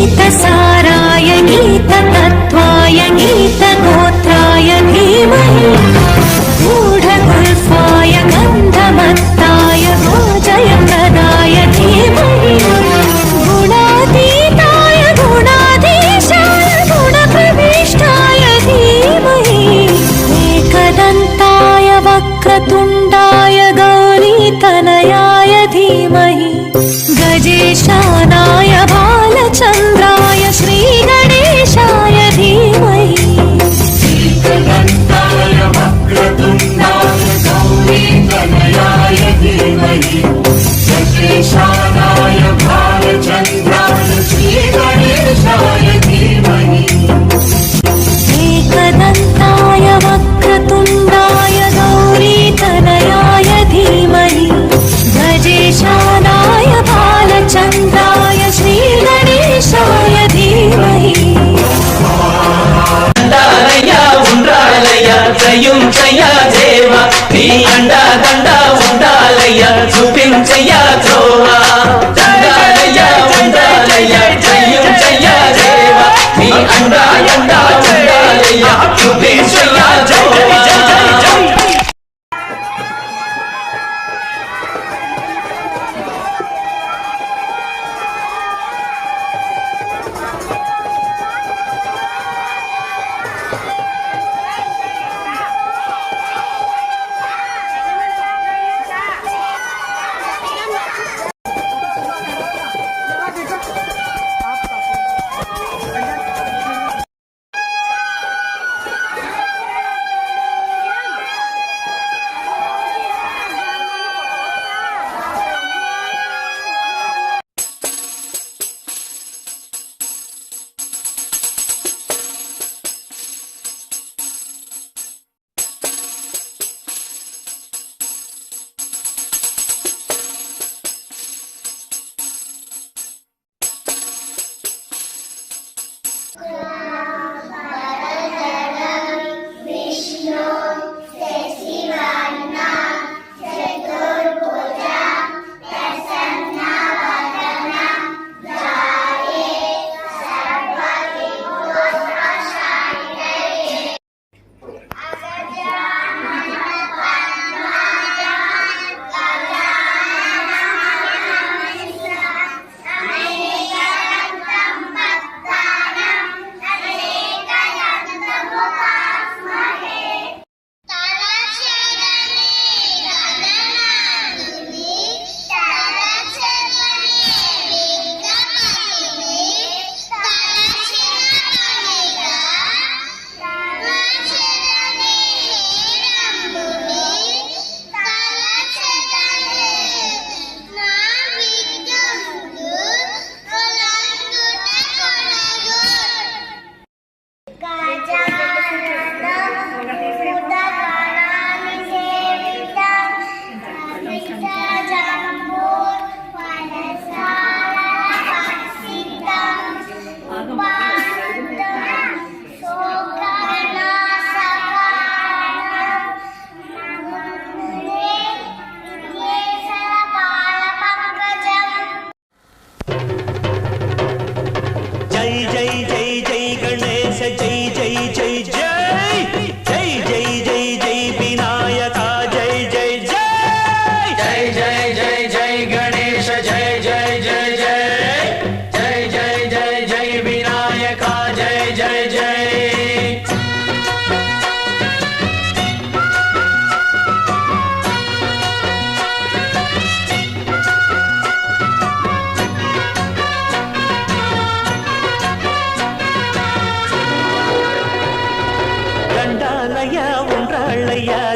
गीतसाराय गीततत्त्वाय गीतगोत्राय धीमहि गूढगुल्फाय गन्धमत्ताय भोजयप्रदाय धीमहि गुणातीताय गुणाधीशाय गुणप्रविष्टाय धीमहि एकदन्ताय वक्रतुण्डाय गौरीतनयाय धीमहि गजेशानाय बालचन्द्राय श्रीगणेशाय धीमहि एकदन्ताय वक्रतुण्डाय गौरीतनयाय धीमहि गजेशानाय बालचन्द्राय श्रीगणेशाय धीमहि एकदन्ताय वक्रतुण्डाय गौरीतनयाय धीमहि गजेशानाय बालचन्द्राय श्रीगणेशाय धीमहि జయించయ్యా దేవా నీ అండా దండ ఉండాలయ్యా చూపించయ్యా త్రోవా దండాలయ్యా ఉండాలయ్యా జయించయ్యా దేవా నీ అండా దండ ఉండాలయ్యా చూపించయ్యా త్రోవా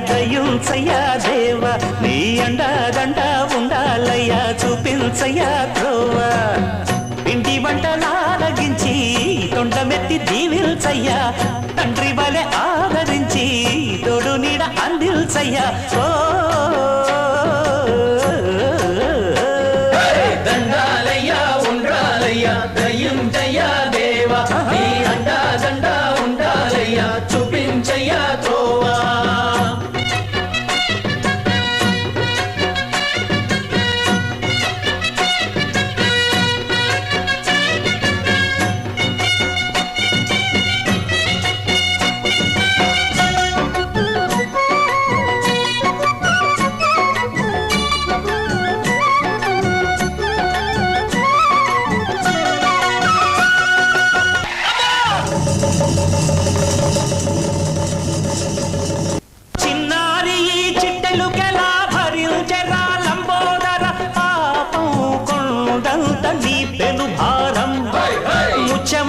దయించయ్యా దేవా నీ అండా దండ ఉండాలయ్యా చూపించయ్యా త్రోవా ఇంటి వంటలారగించి తొండమెత్తి దీవిల్చయ్యా తండ్రి వలె ఆదరించి తోడు నీడ అందిల్చయ్యా ఓ దండాలయ్యా ఉండాలయ్యా దయించయ్యా దేవా నీ అండా దండ ఉండాలయ్యా చూపించయ్యా త్రోవా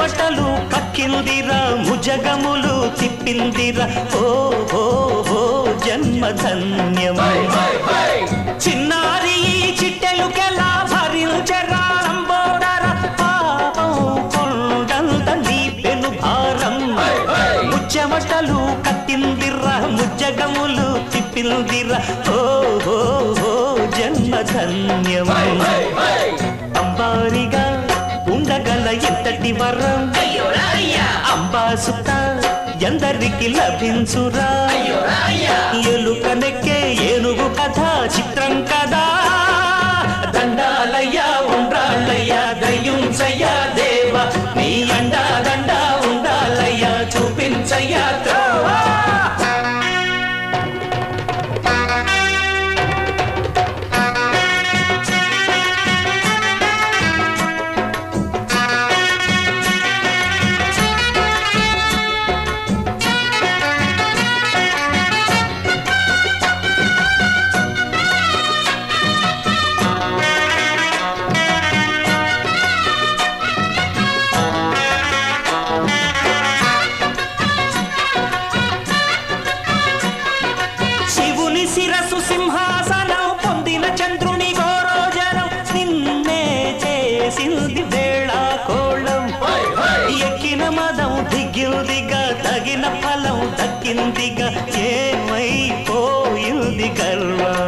చెమటలు కక్కిందిరా ముజగములు తిప్పిందిరా ఓ ఓ ఓ జన్మధన్యమై చిన్నారి చిట్టెలుకెలా భరించరా లంబోదర పాపం కొండంత నీ పెను భారం చెమటలు కక్కిందిరా ముజగములు తిప్పిందిరా ఓ ఓ ఓ జన్మధన్యమై అంబారిగా ఉండగల ఎంతటి వరం అంబాసుత ఎందరికి లభించురా ఎలుక నెక్కే ఏనుగు కథ చిత్రం కదా దండాలయ్యా ఉండ్రాళ్ళయ్యా దయ్యుంచయ్యా దేవ నీ అండా దండా ఉండాలయ్యా చూపించయ్యా త్రోవా శిరసు సింహాసనం పొందిన చంద్రుని గోరోజనం నిన్నే చేసింది వేళా కోళం ఎక్కిన మదం దిగిందిగా తగిన ఫలం దక్కిందిగా ఏమైపోయింది గర్వం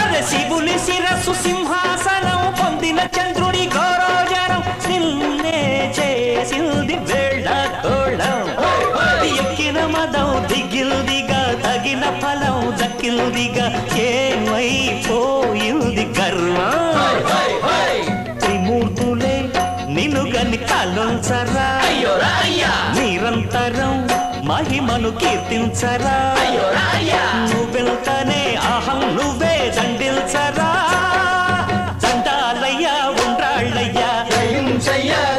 అరే శివుని శిరసు సింహాసనం పొందిన చంద్రుని గోరోజనం నిన్నే చేసింది వేళా కోళం ఎక్కిన మదం దిగిందిగా తగిన ఫలం దక్కిందిగా ఏమైపోయింది గర్వం త్రిమూర్తులే నిన్ను గని కలుంచరా నిరంతరం మహిమను కీర్తించరా నువ్వెళ్తానే అహం నువ్వే దండిల్చరా దండాలయ్యా ఉండ్రాళ్ళయ్యా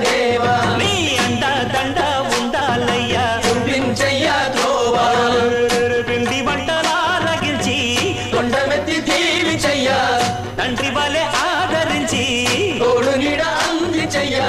దేవా నీ అండ దండ ఉండాలయ్యా చూపించయ్యా త్రోవా పిండి వంటలారగించి కొండమెత్తి దీవి చెయ్యా తండ్రి వలె ఆదరించి తోడు నీడ అంది చెయ్యా